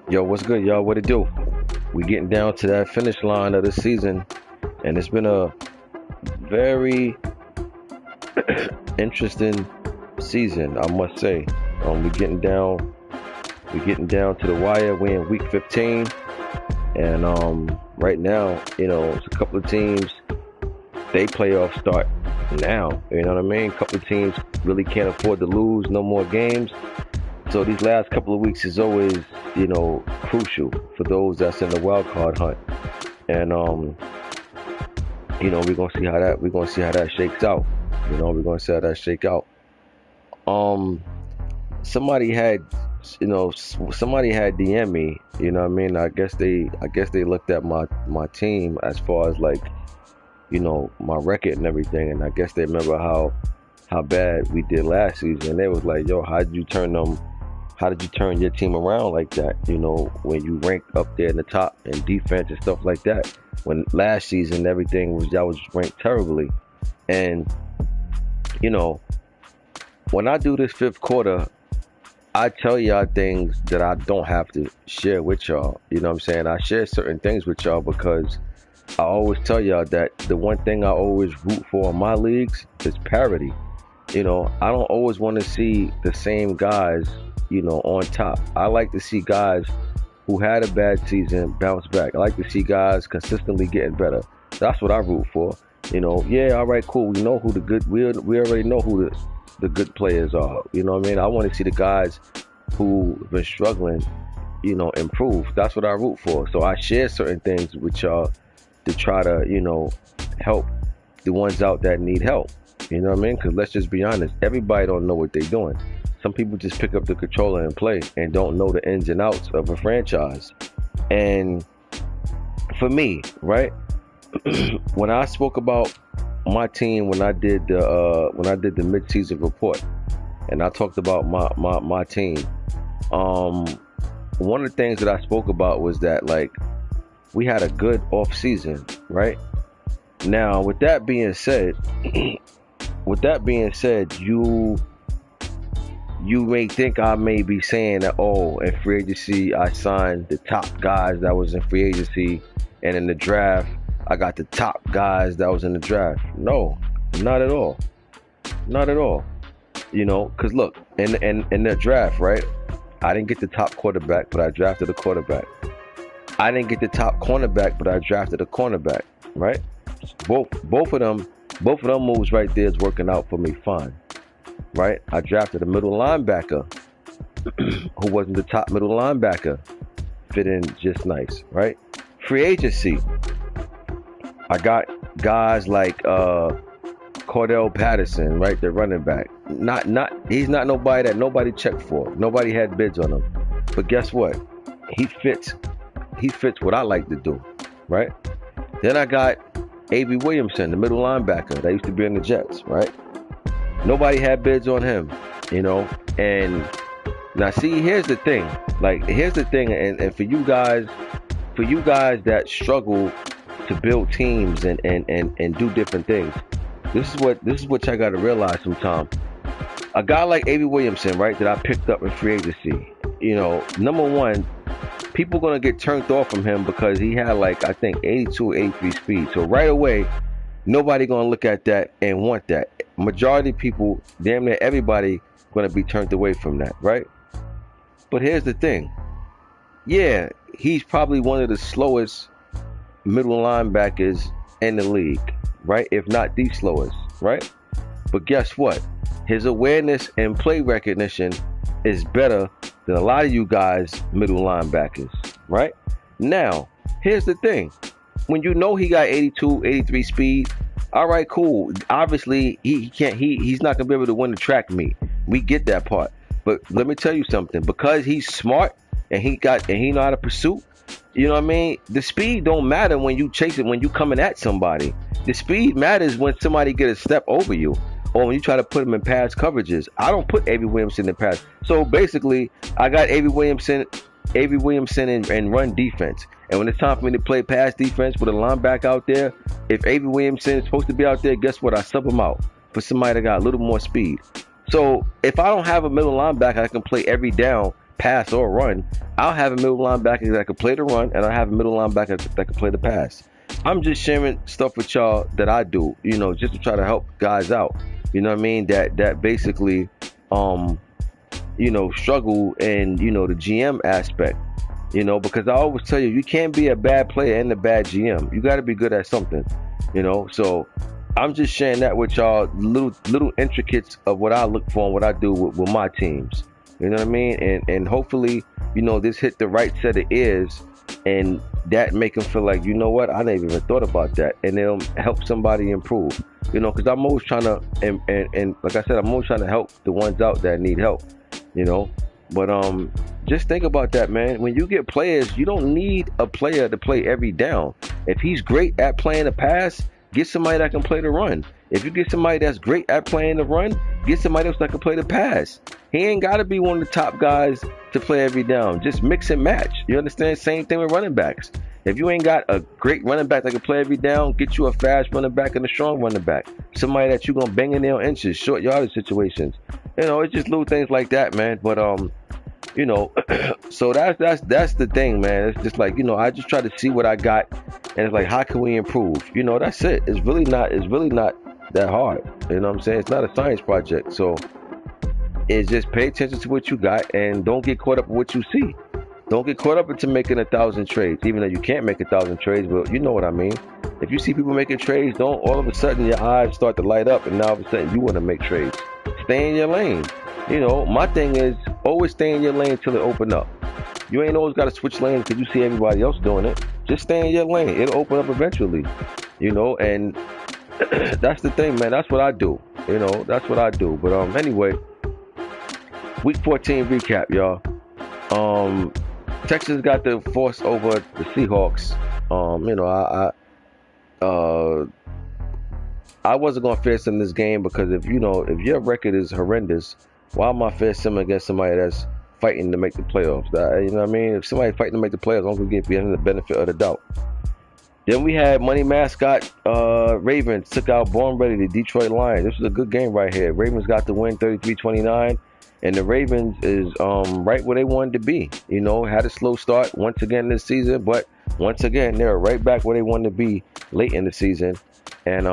Yo, what's good, y'all? What it do? We getting down to that finish line of the season, and it's been a very interesting season, I must say. We getting down to the wire. We in week 15, and right now, it's a couple of teams. They playoffs start now. You know what I mean? A couple of teams really can't afford to lose no more games. So these last couple of weeks is always, crucial for those that's in the wild card hunt. And we're gonna see how that shakes out. We're gonna see how that shake out. Somebody had DM me. You know what I mean? I guess they looked at my team as far as my record and everything, and I guess they remember how bad we did last season. And they was like, "Yo, how did you turn your team around like that? When you ranked up there in the top in defense and stuff like that. When last season y'all was ranked terribly." And when I do this fifth quarter, I tell y'all things that I don't have to share with y'all. You know what I'm saying? I share certain things with y'all because I always tell y'all that the one thing I always root for in my leagues is parity. I don't always want to see the same guys on top. I like to see guys who had a bad season bounce back. I like to see guys consistently getting better. That's what I root for. Yeah, all right, cool. We know who we already know who the good players are. You know what I mean? I want to see the guys who have been struggling, improve. That's what I root for. So I share certain things with y'all to try to, help the ones out that need help. You know what I mean? Because let's just be honest, everybody don't know what they're doing. Some people just pick up the controller and play and don't know the ins and outs of a franchise. And for me, right, when I spoke about my team, when I did the mid-season report, and I talked about my team, one of the things that I spoke about was that we had a good off season, right? Now, with that being said, you may think I may be saying that, in free agency, I signed the top guys that was in free agency, and in the draft, I got the top guys that was in the draft. No, not at all. Not at all. Because look, in the draft, right, I didn't get the top quarterback, but I drafted a quarterback. I didn't get the top cornerback, but I drafted a cornerback, right? Both of them moves right there is working out for me fine. Right? I drafted a middle linebacker who wasn't the top middle linebacker. Fit in just nice, right? Free agency. I got guys like Cordell Patterson, right? The running back. He's not nobody that nobody checked for. Nobody had bids on him. But guess what? He fits what I like to do, right? Then I got A.B. Williamson, the middle linebacker that used to be in the Jets, right? Nobody had bids on him, and now see, here's the thing, and for you guys that struggle to build teams and do different things, this is what y'all gotta realize sometimes. A guy like A.B. Williamson, right, that I picked up in free agency, number one, people gonna get turned off from him because he had I think 82 or 83 speed. So right away, nobody gonna look at that and want that. Majority of people, damn near everybody, gonna be turned away from that, right? But here's the thing. Yeah, he's probably one of the slowest middle linebackers in the league, right? If not the slowest, right? But guess what? His awareness and play recognition is better than a lot of you guys middle linebackers, right? Now, here's the thing. When you know he got 82, 83 speed, all right, cool. Obviously, he's not gonna be able to win the track meet. We get that part. But let me tell you something. Because he's smart and he know how to pursue, you know what I mean? The speed don't matter when you chase it, when you coming at somebody. The speed matters when somebody get a step over you, or when you try to put them in pass coverages. I don't put A.B. Williamson in pass. So basically, I got A.B. Williamson in run defense. And when it's time for me to play pass defense with a linebacker out there, if A.B. Williamson is supposed to be out there, guess what? I sub him out for somebody that got a little more speed. So if I don't have a middle linebacker that can play every down, pass or run, I'll have a middle linebacker that can play the run, and I have a middle linebacker that can play the pass. I'm just sharing stuff with y'all that I do, you know, just to try to help guys out. You know what I mean? That basically, you know, struggle and, you know, the GM aspect. You know, because I always tell you, you can't be a bad player and a bad GM. You got to be good at something, you know. So I'm just sharing that with y'all, little intricates of what I look for and what I do with my teams. You know what I mean? And hopefully, you know, this hit the right set of ears, and that make them feel like, you know what, I never even thought about that, and it'll help somebody improve. You know, because I'm always trying to, and like I said, I'm always trying to help the ones out that need help. You know. But just think about that, man. When you get players, you don't need a player to play every down. If he's great at playing the pass, get somebody that can play the run. If you get somebody that's great at playing the run, get somebody else that can play the pass. He ain't got to be one of the top guys to play every down. Just mix and match. You understand? Same thing with running backs. If you ain't got a great running back that can play every down, get you a fast running back and a strong running back. Somebody that you gonna bang in there inches, short yardage situations. You know, it's just little things like that, man. But you know, so that's the thing, man. It's just like, you know, I just try to see what I got, and it's like, how can we improve? You know, that's it. It's really not that hard. You know what I'm saying? It's not a science project. So it's just pay attention to what you got and don't get caught up with what you see. Don't get caught up into making 1,000 trades, even though you can't make 1,000 trades, but you know what I mean. If you see people making trades, don't all of a sudden your eyes start to light up and now all of a sudden you want to make trades. Stay in your lane. You know, my thing is always stay in your lane till it open up. You ain't always got to switch lanes because you see everybody else doing it. Just stay in your lane. It'll open up eventually. You know, and that's the thing, man. That's what I do. You know, that's what I do. But anyway, week 14 recap, y'all. Texas got the force over the Seahawks. You know, I wasn't gonna face in this game because if your record is horrendous, why am I facing against somebody that's fighting to make the playoffs? You know what I mean? If somebody's fighting to make the playoffs, I'm gonna give them the benefit of the doubt. Then we had Money Mascot Ravens took out Born Ready, the Detroit Lions. This was a good game right here. Ravens got the win 33-29. And the Ravens is right where they wanted to be. You know, had a slow start once again this season, but once again, they're right back where they wanted to be late in the season. And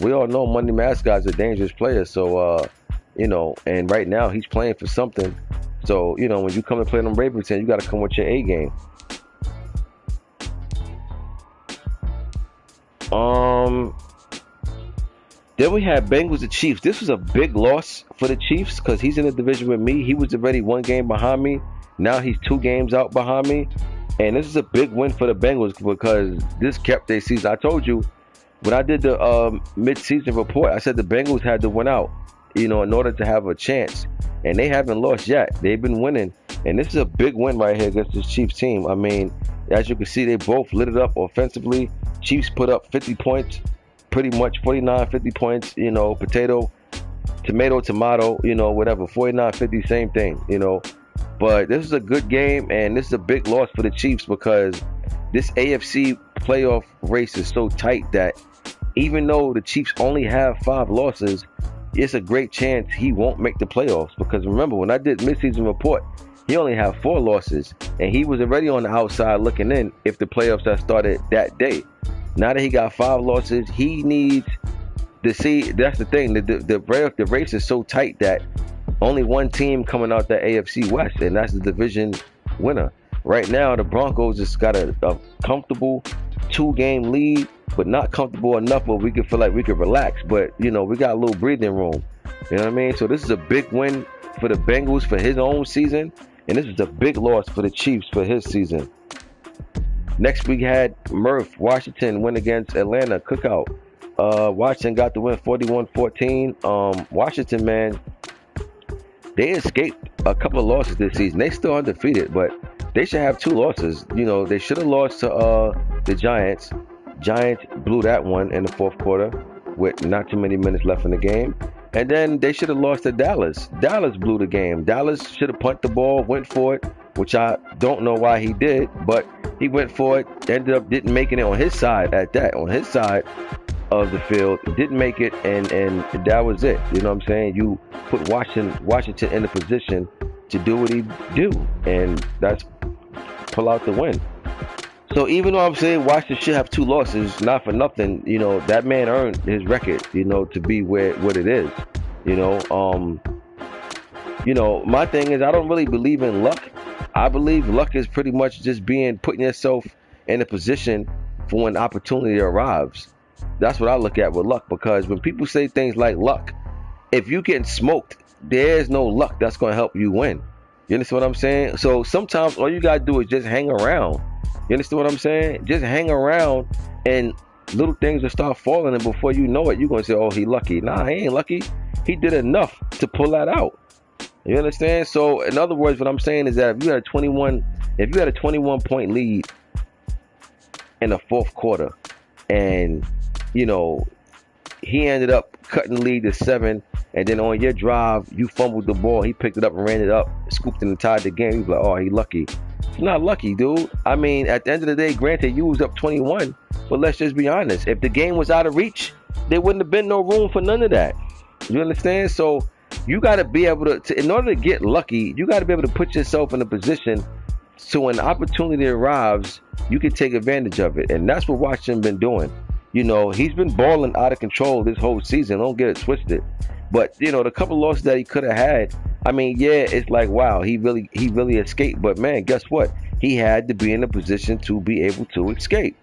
we all know Money Mascot's a dangerous player. So, you know, and right now he's playing for something. So, you know, when you come to play them Ravens, you got to come with your A game. Then we had Bengals and Chiefs. This was a big loss for the Chiefs because he's in the division with me. He was already 1 game behind me. Now he's 2 games out behind me. And this is a big win for the Bengals because this kept their season. I told you when I did the mid-season report, I said the Bengals had to win out, you know, in order to have a chance. And they haven't lost yet. They've been winning. And this is a big win right here against this Chiefs team. I mean, as you can see, they both lit it up offensively. Chiefs put up 50 points. Pretty much 49, 50 points, you know, tomato, you know, whatever, 49, 50, same thing, you know. But this is a good game, and this is a big loss for the Chiefs because this AFC playoff race is so tight that even though the Chiefs only have 5 losses, it's a great chance he won't make the playoffs. Because remember, when I did midseason report, he only had 4 losses, and he was already on the outside looking in if the playoffs had started that day. Now that he got 5 losses, he needs to see. That's the thing. The race is so tight that only one team coming out the AFC West, and that's the division winner. Right now, the Broncos just got a comfortable 2-game lead but not comfortable enough where we could feel like we could relax. But, you know, we got a little breathing room. You know what I mean? So this is a big win for the Bengals for his own season, and this is a big loss for the Chiefs for his season. Next, we had Murph. Washington win against Atlanta. Cookout. Washington got the win 41-14. Washington, man, they escaped a couple of losses this season. They still undefeated, but they should have 2 losses. You know, they should have lost to the Giants. Giants blew that one in the 4th quarter with not too many minutes left in the game. And then they should have lost to Dallas. Dallas blew the game. Dallas should have punted the ball, went for it, which I don't know why he did, but he went for it, ended up didn't making it on his side at that, on his side of the field, didn't make it, and that was it. You know what I'm saying? You put Washington in a position to do what he do, and that's pull out the win. So even though I'm saying Washington should have 2 losses, not for nothing, you know, that man earned his record, you know, to be what it is. You know, my thing is I don't really believe in luck. I believe luck is pretty much just putting yourself in a position for when opportunity arrives. That's what I look at with luck, because when people say things like luck, if you getting smoked, there's no luck that's going to help you win. You understand what I'm saying? So sometimes all you got to do is just hang around. You understand what I'm saying? Just hang around and little things will start falling, and before you know it, you're going to say, oh, he lucky. Nah, he ain't lucky. He did enough to pull that out. You understand? So in other words, what I'm saying is that if you had a 21 point lead in the 4th quarter, and you know he ended up cutting the lead to 7, and then on your drive you fumbled the ball, he picked it up and ran it up, scooped it and tied the game. You're like, oh, he lucky. It's not lucky, dude. I mean, at the end of the day, granted, you was up 21, but let's just be honest. If the game was out of reach, there wouldn't have been no room for none of that. You understand? So you got to be able to, in order to get lucky, you got to be able to put yourself in a position so when opportunity arrives, you can take advantage of it. And that's what Washington been doing. You know, he's been balling out of control this whole season. Don't get it twisted. But, you know, the couple losses that he could have had, I mean, yeah, it's like, wow, he really escaped. But, man, guess what? He had to be in a position to be able to escape.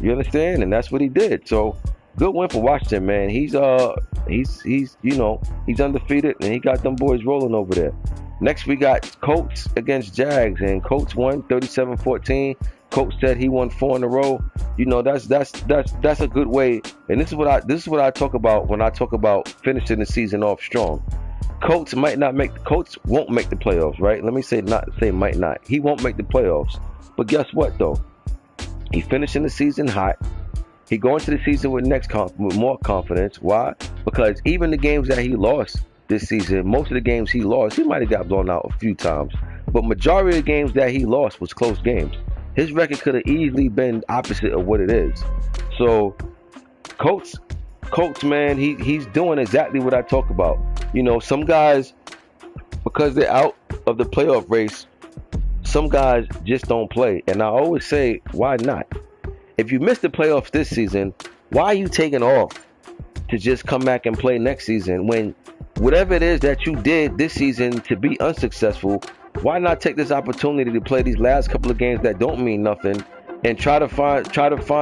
You understand? And that's what he did. So, good win for Washington, man. He's you know, he's undefeated, and he got them boys rolling over there. Next, we got Colts against Jags, and Colts won 37-14. Coach said he won 4 in a row. You know, that's a good way. And this is what I talk about when I talk about finishing the season off strong. Colts won't make the playoffs, right? Let me might not. He won't make the playoffs. But guess what though? He finishing the season hot. He going to the season with more confidence. Why? Because even the games that he lost this season, most of the games he lost, he might have got blown out a few times. But majority of the games that he lost was close games. His record could have easily been opposite of what it is. So, Colts, man, he's doing exactly what I talk about. You know, some guys, because they're out of the playoff race, some guys just don't play. And I always say, why not? If you missed the playoffs this season, why are you taking off to just come back and play next season when whatever it is that you did this season to be unsuccessful? Why not take this opportunity to play these last couple of games that don't mean nothing and try to find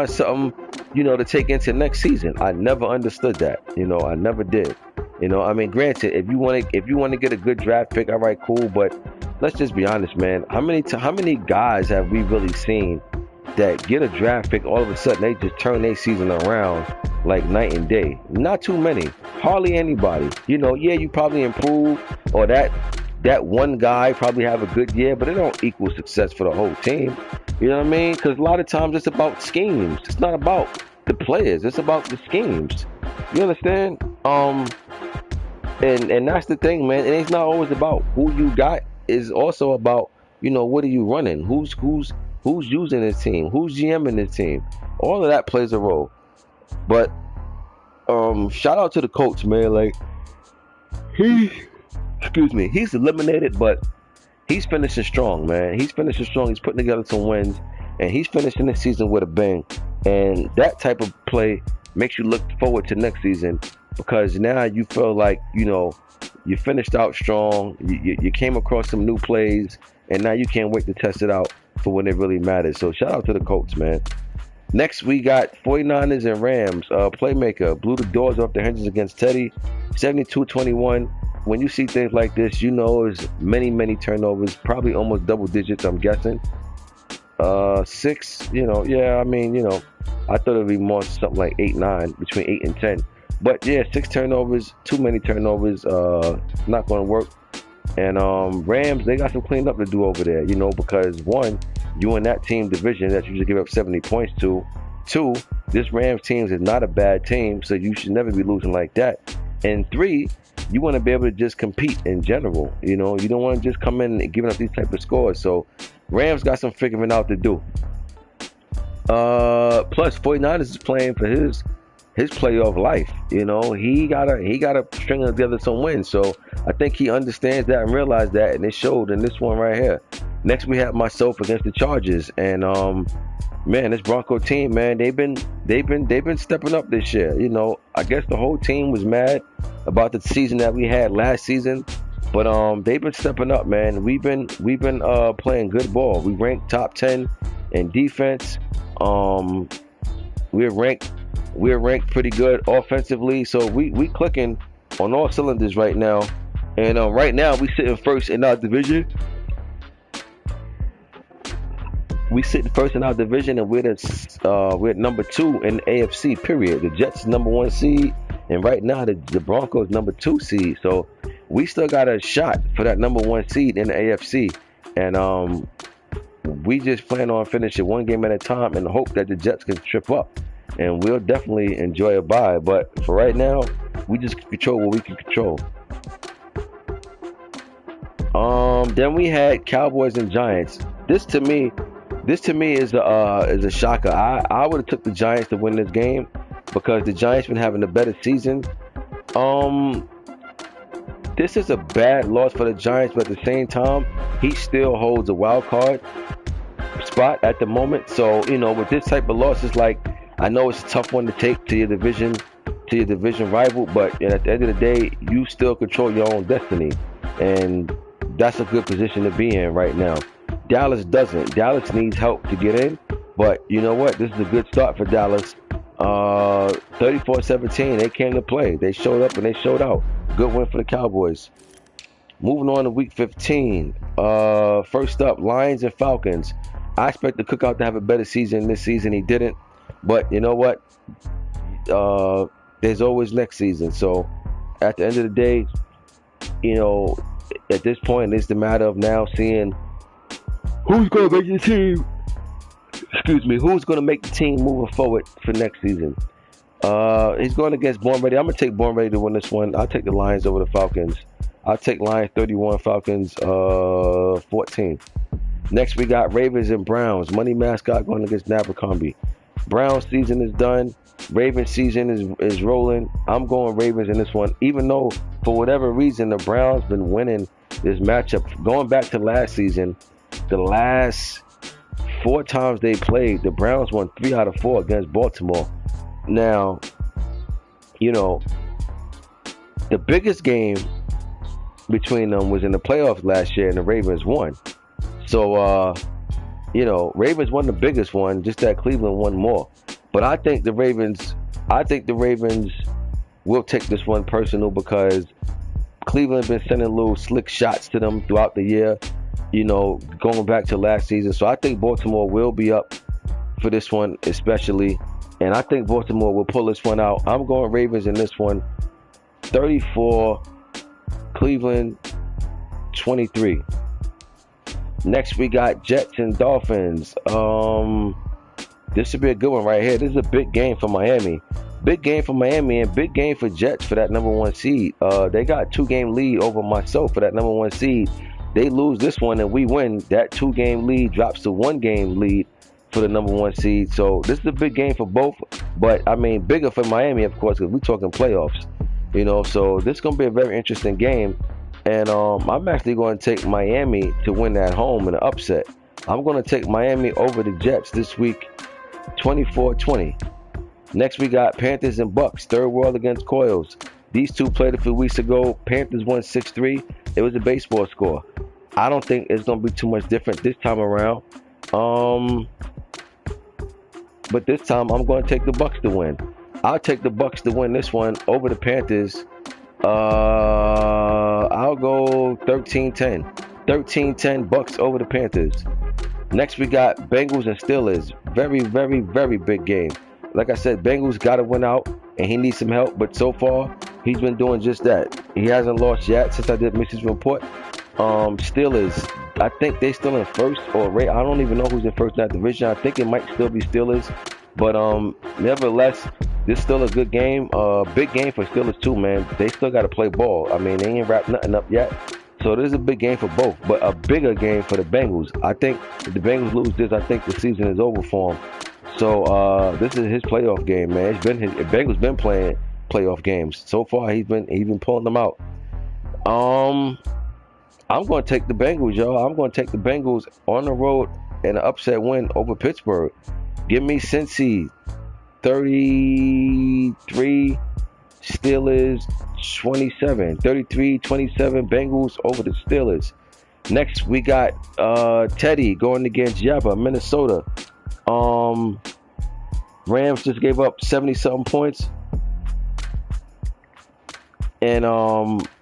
something, you know, to take into next season? I never understood that. You know, I never did. You know, I mean, granted, if you want to get a good draft pick, all right, cool. But let's just be honest, man. How many guys have we really seen that get a draft pick, all of a sudden they just turn their season around like night and day? Not too many. Hardly anybody. You know, yeah, you probably improve, or that one guy probably have a good year, but it don't equal success for the whole team. You know what I mean? Because a lot of times it's about schemes. It's not about the players. It's about the schemes. You understand? And that's the thing, man. And it's not always about who you got. It's also about, you know, what are you running? Who's using this team? Who's GMing this team? All of that plays a role. But shout out to the coach, man. Like he's eliminated, but he's finishing strong, man. He's finishing strong. He's putting together some wins, and he's finishing the season with a bang. And that type of play makes you look forward to next season, because now you feel like, you know, you finished out strong. You came across some new plays, and now you can't wait to test it out for when it really matters. So shout out to the Colts, man. Next, we got 49ers and Rams. Playmaker blew the doors off the hinges against Teddy, 72-21. When you see things like this, you know it's many, many turnovers, probably almost double digits, I'm guessing. Six, yeah, I mean, I thought it'd be more something like 8, 9, between 8 and 10. But yeah, 6 turnovers, too many turnovers, not going to work. And Rams, they got some cleaning up to do over there, because one, you in that team division that you just give up 70 points to. Two, this Rams team is not a bad team, so you should never be losing like that. And three, you want to be able to just compete in general. You don't want to just come in and giving up these type of scores. So Rams got some figuring out to do. Plus 49ers is playing for his playoff life. He gotta string together some wins. So I think he understands that and realized that, and it showed in this one right here. Next, we have myself against the Chargers, and man, this Bronco team, man, they've been stepping up this year. I guess the whole team was mad about the season that we had last season, but they've been stepping up, man. We've been playing good ball. We ranked top 10 in defense. We're ranked pretty good offensively, so we clicking on all cylinders right now. And right now we sitting first in our division. We sit first in our division, and we're number 2 in the AFC. Period. The Jets number 1 seed, and right now the Broncos number 2 seed. So we still got a shot for that number 1 seed in the AFC, and we just plan on finishing one game at a time and hope that the Jets can trip up, and we'll definitely enjoy a bye. But for right now, we just control what we can control. Then we had Cowboys and Giants. This to me is a shocker. I would have took the Giants to win this game because the Giants been having a better season. This is a bad loss for the Giants, but at the same time, he still holds a wild card spot at the moment. So with this type of loss, it's like, I know it's a tough one to take to your division rival, but at the end of the day, you still control your own destiny, and that's a good position to be in right now. Dallas doesn't. Dallas needs help to get in, but you know what? This is a good start for Dallas. 34-17, they came to play. They showed up and they showed out. Good win for the Cowboys. Moving on to week 15. First up, Lions and Falcons. I expect the Cookout to have a better season this season. He didn't, but you know what? There's always next season. So at the end of the day, at this point, it's the matter of now seeing who's going to make the team. Who's going to make the team moving forward for next season? He's going against Born Ready. I'm going to take Born Ready to win this one. I'll take the Lions over the Falcons. I'll take Lions 31, Falcons 14. Next, we got Ravens and Browns. Money Mascot going against Abercrombie. Browns season is done. Ravens season is rolling. I'm going Ravens in this one, even though for whatever reason the Browns been winning this matchup. Going back to last season, the last 4 times they played, the Browns won 3 out of 4 against Baltimore. Now, the biggest game between them was in the playoffs last year, and the Ravens won. So, Ravens won the biggest one, just that Cleveland won more. But I think the Ravens will take this one personal because Cleveland been sending little slick shots to them throughout the year, going back to last season. So I think Baltimore will be up for this one especially. And I think Baltimore will pull this one out. I'm going Ravens in this one. 34, Cleveland 23. Next, we got Jets and Dolphins. This should be a good one right here. This is a big game for Miami. Big game for Miami and big game for Jets for that number 1 seed. They got 2-game lead over myself for that number 1 seed. They lose this one and we win. That 2-game lead drops to 1-game lead for the number 1 seed. So this is a big game for both. But, I mean, bigger for Miami, of course, because we're talking playoffs. So this is going to be a very interesting game. And I'm actually going to take Miami to win at home in an upset. I'm going to take Miami over the Jets this week, 24-20. Next, we got Panthers and Bucks, third world against Coils. These two played a few weeks ago. Panthers won 6-3. It was a baseball score. I don't think it's going to be too much different this time around. but this time I'm going to take the Bucks to win. I'll take the Bucks to win this one over the Panthers. I'll go 13-10. 13-10 Bucks over the Panthers. Next, we got Bengals and Steelers. Very, very, very big game. Like I said, Bengals got to win out, and he needs some help. But so far, he's been doing just that. He hasn't lost yet since I did Mrs. Report. Steelers, I think they still in first, or I don't even know who's in first in that division. I think it might still be Steelers. But nevertheless, this is still a good game. Big game for Steelers too, man. They still got to play ball. I mean, they ain't wrapped nothing up yet. So this is a big game for both, but a bigger game for the Bengals. I think if the Bengals lose this, I think the season is over for him. So this is his playoff game, man. Bengals been playing playoff games. So far, he's been pulling them out. I'm going to take the Bengals, y'all. I'm going to take the Bengals on the road and an upset win over Pittsburgh. Give me Cincy 33, Steelers 27. 33-27 Bengals over the Steelers. Next, we got Teddy going against Yaba, Minnesota. Rams just gave up 70-something points. And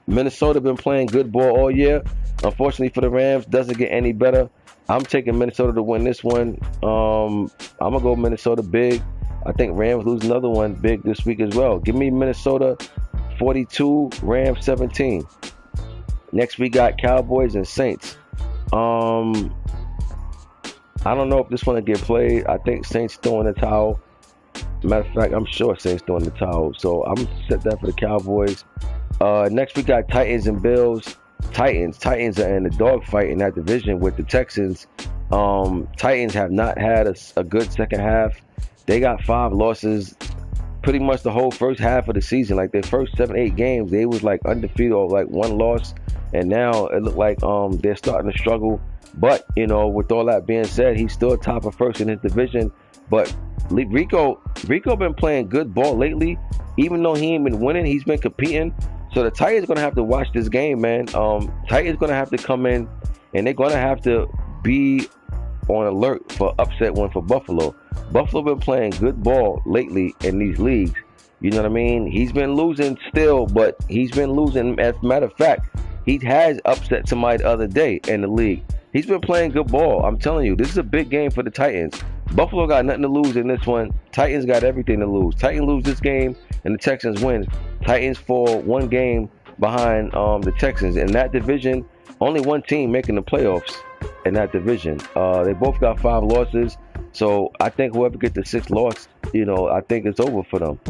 Minnesota been playing good ball all year. Unfortunately for the Rams, doesn't get any better. I'm taking Minnesota to win this one. I'm going to go Minnesota big. I think Rams lose another one big this week as well. Give me Minnesota 42, Rams 17. Next, we got Cowboys and Saints. I don't know if this one will get played. I think Saints throwing the towel. Matter of fact, I'm sure Saints throwing the towel. So I'm going to set that for the Cowboys. Next, we got Titans and Bills. Titans are in the dogfight in that division with the Texans. Titans have not had a good second half. They got 5 losses pretty much the whole first half of the season. Like their first 7-8 games, they was like undefeated or like 1 loss. And now it looked like they're starting to struggle. But, you know, with all that being said, he's still top of first in his division. But Rico been playing good ball lately. Even though he ain't been winning, he's been competing. So the Titans going to have to watch this game, man. Titans going to have to come in, and they're going to have to be on alert for upset win for Buffalo. Buffalo been playing good ball lately in these leagues. You know what I mean? He's been losing still, but he's been losing. As a matter of fact, he has upset somebody the other day in the league. He's been playing good ball. I'm telling you, this is a big game for the Titans. Buffalo got nothing to lose in this one. Titans got everything to lose. Titans lose this game, and the Texans win. Titans fall 1 game behind the Texans. In that division, only 1 team making the playoffs in that division. They both got 5 losses. So I think whoever gets the 6th loss, you know, I think it's over for them.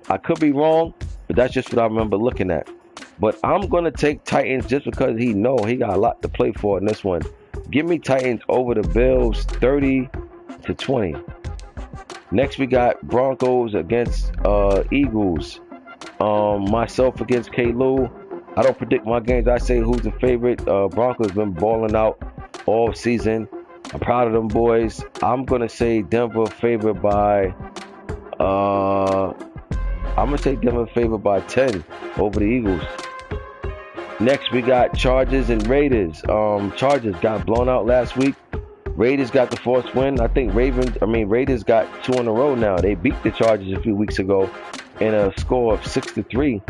I could be wrong, but that's just what I remember looking at. But I'm going to take Titans just because he got a lot to play for in this one. Give me Titans over the Bills 30-20. Next, we got Broncos against Eagles. Myself against K-Lou. I don't predict my games. I say who's the favorite. Broncos been balling out all season. I'm proud of them boys. I'm going to say Denver favored by... I'm going to say Denver favored by 10 over the Eagles. Next, we got Chargers and Raiders. Chargers got blown out last week. Raiders got the 4th win. I think Raiders got 2 in a row now. They beat the Chargers a few weeks ago in a score of 6-3.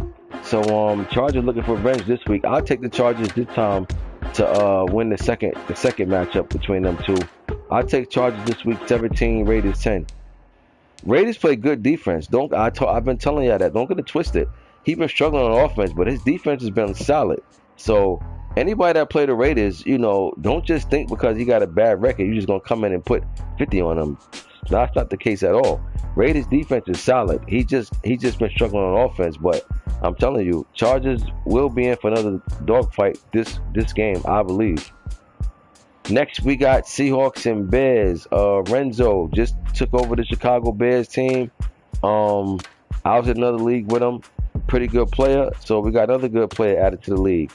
So Chargers looking for revenge this week. I'll take the Chargers this time to win the second matchup between them two. I'll take Chargers this week 17, Raiders 10. Raiders play good defense. I've been telling y'all that. Don't get it twisted. He's been struggling on offense, but his defense has been solid. So anybody that play the Raiders, you know, don't just think because he got a bad record, you're just going to come in and put 50 on him. That's not the case at all. Raiders defense is solid. He just been struggling on offense, but I'm telling you, Chargers will be in for another dogfight this game, I believe. Next, we got Seahawks and Bears. Renzo just took over the Chicago Bears team. I was in another league with him. Pretty good player. So we got another good player added to the league.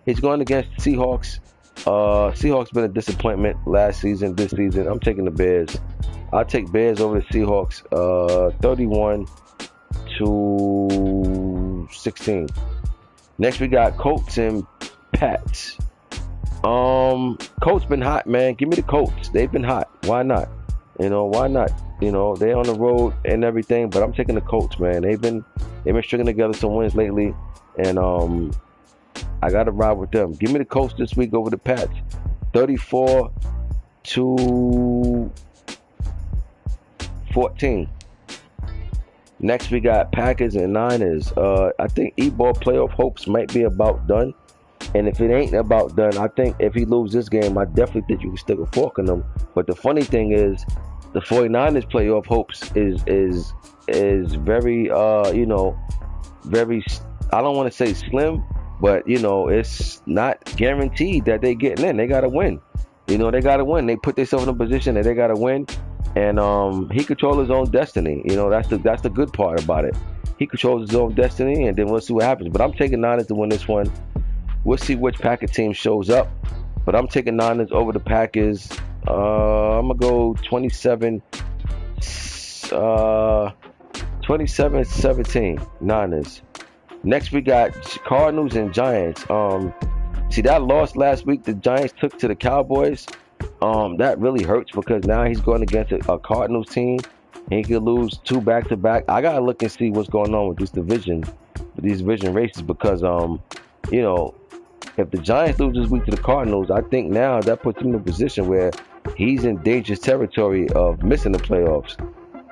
He's going against the Seahawks. Seahawks been a disappointment last season, this season. I'm taking the Bears. I'll take Bears over the Seahawks 31-16. Next, we got Colts and Pats. Colts been hot, man. Give me the Colts. They've been hot. Why not? You know, why not? You know, they're on the road and everything, but I'm taking the Colts, man. They've been stringing together some wins lately, and I gotta ride with them. Give me the Colts this week over the Pats, 34-14. Next we got Packers and Niners. I think E-ball playoff hopes might be about done. And if it ain't about done, I think if he loses this game, I definitely think you can stick a fork in him. But the funny thing is, the 49ers playoff hopes is very very, I don't want to say slim, but it's not guaranteed that they getting in. They gotta win. They gotta win. They put themselves in a position that they gotta win. And he controls his own destiny. That's the good part about it. He controls his own destiny, and then we'll see what happens. But I'm taking Niners to win this one. We'll see which Packer team shows up, but I'm taking Niners over the Packers. I'm gonna go 27-17 Niners. Next we got Cardinals and Giants. See that loss last week the Giants took to the Cowboys. That really hurts because now he's going against a Cardinals team. And he could lose 2 back-to-back. I gotta look and see what's going on with these division races because if the Giants lose this week to the Cardinals, I think now that puts him in a position where he's in dangerous territory of missing the playoffs.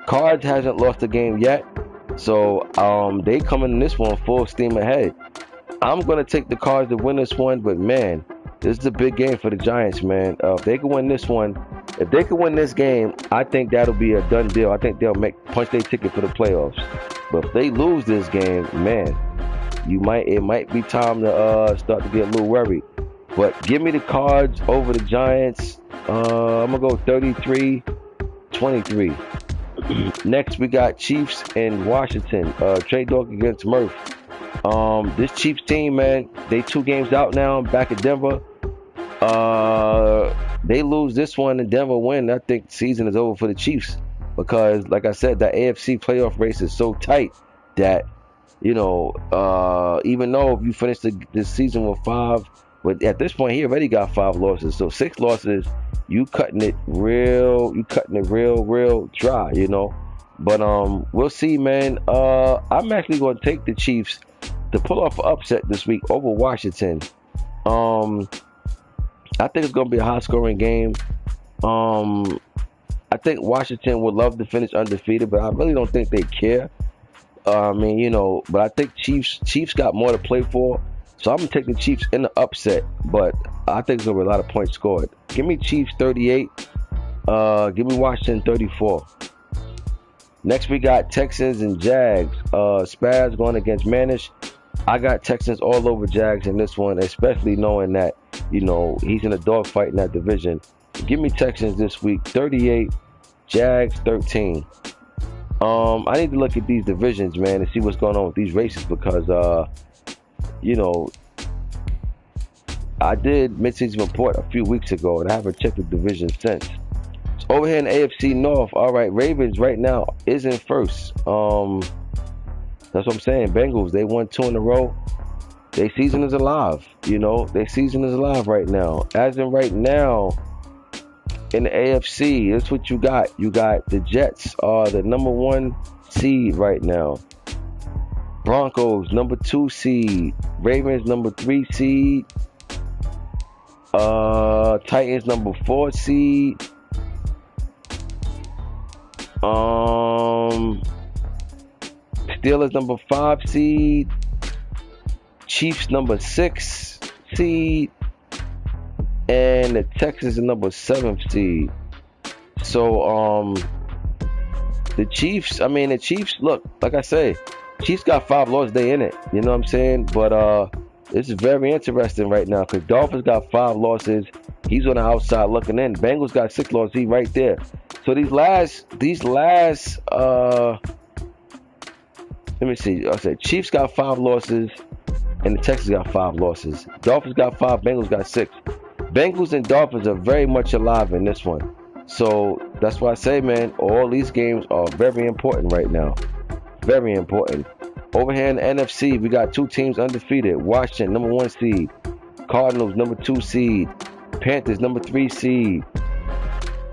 Cards hasn't lost a game yet, so they coming in this one full steam ahead. I'm gonna take the Cards to win this one, but man, this is a big game for the Giants, man. If they can win this one, if they can win this game, I think that'll be a done deal. I think they'll punch their ticket for the playoffs. But if they lose this game, man, it might be time to start to get a little worried. But give me the Cards over the Giants. I'm gonna go 33-23. Next we got Chiefs and Washington. Trade Dog against Murph. This Chiefs team, man, they 2 games out now, back at Denver. They lose this one and Denver win, I think the season is over for the Chiefs because, like I said, that AFC playoff race is so tight that even though if you finish this season with 5, but at this point he already got 5 losses, so 6 losses, you cutting it real dry, But we'll see, man. I'm actually going to take the Chiefs to pull off an upset this week over Washington. I think it's going to be a high-scoring game. I think Washington would love to finish undefeated, but I really don't think they care. But I think Chiefs got more to play for, so I'm going to take the Chiefs in the upset, but I think there's going to be a lot of points scored. Give me Chiefs 38. Give me Washington 34. Next we got Texans and Jags. Spaz going against Manish. I got Texans all over Jags in this one, especially knowing that, he's in a dogfight in that division. Give me Texans this week, 38, Jags 13. I need to look at these divisions, man, and see what's going on with these races because, I did mid-season report a few weeks ago, and I haven't checked the division since. So over here in the AFC North, all right, Ravens right now is in first. That's what I'm saying. Bengals, they won 2 in a row. Their season is alive. Their season is alive right now. As in right now, in the AFC, that's what you got. You got the Jets are the number 1 seed right now. Broncos, number 2 seed. Ravens, number 3 seed. Titans, number 4 seed. Steelers, number 5 seed. Chiefs, number 6 seed. And the Texans are number 7 seed. So, the Chiefs, look, like I say, Chiefs got 5 losses, they in it. You know what I'm saying? But, this is very interesting right now because Dolphins got 5 losses. He's on the outside looking in. Bengals got 6 losses. He's right there. So these last, let me see. I said Chiefs got 5 losses, and the Texans got 5 losses. Dolphins got 5. Bengals got 6. Bengals and Dolphins are very much alive in this one. So that's why I say, man, all these games are very important right now. Very important. Over here in the NFC, we got 2 teams undefeated. Washington, number 1 seed. Cardinals, number 2 seed. Panthers, number 3 seed.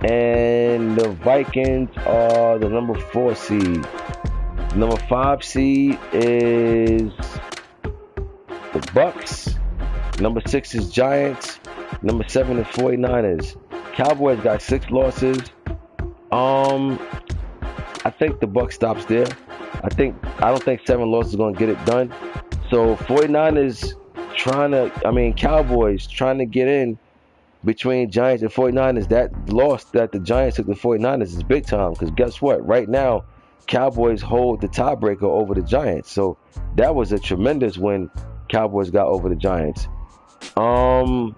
And the Vikings are the number 4 seed. Number 5 seed is the Bucks. Number 6 is Giants. Number 7 is 49ers. Cowboys got 6 losses. I think the Bucks stops there. I don't think 7 losses is gonna get it done. So 49ers Cowboys trying to get in between Giants and 49ers. That loss that the Giants took the 49ers is big time, because guess what? Right now, Cowboys hold the tiebreaker over the Giants. So that was a tremendous win Cowboys got over the Giants. And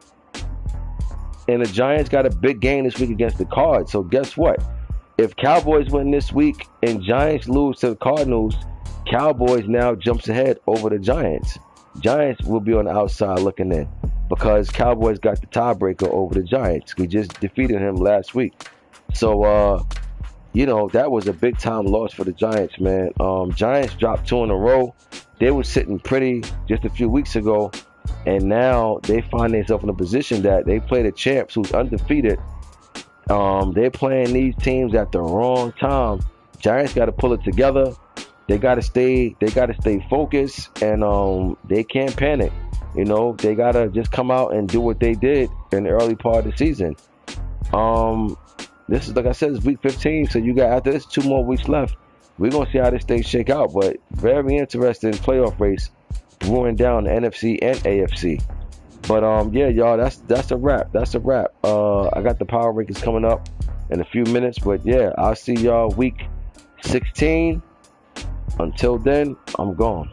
the Giants got a big game this week against the Cards. So guess what? If Cowboys win this week and Giants lose to the Cardinals, Cowboys now jumps ahead over the Giants. Giants will be on the outside looking in, because Cowboys got the tiebreaker over the Giants. We just defeated him last week. So, that was a big time loss for the Giants, man. Giants dropped 2 in a row. They were sitting pretty just a few weeks ago, and now they find themselves in a position that they play the champs who's undefeated. They're playing these teams at the wrong time. Giants got to pull it together. They got to stay focused, and they can't panic. They got to just come out and do what they did in the early part of the season. This is, like I said, it's week 15, so you got, after this, 2 more weeks left. We're going to see how this thing shake out, but very interesting playoff race brewing down the NFC and AFC. But yeah, y'all, that's a wrap. That's a wrap. I got the power rankings coming up in a few minutes, but yeah, I'll see y'all week 16. Until then, I'm gone.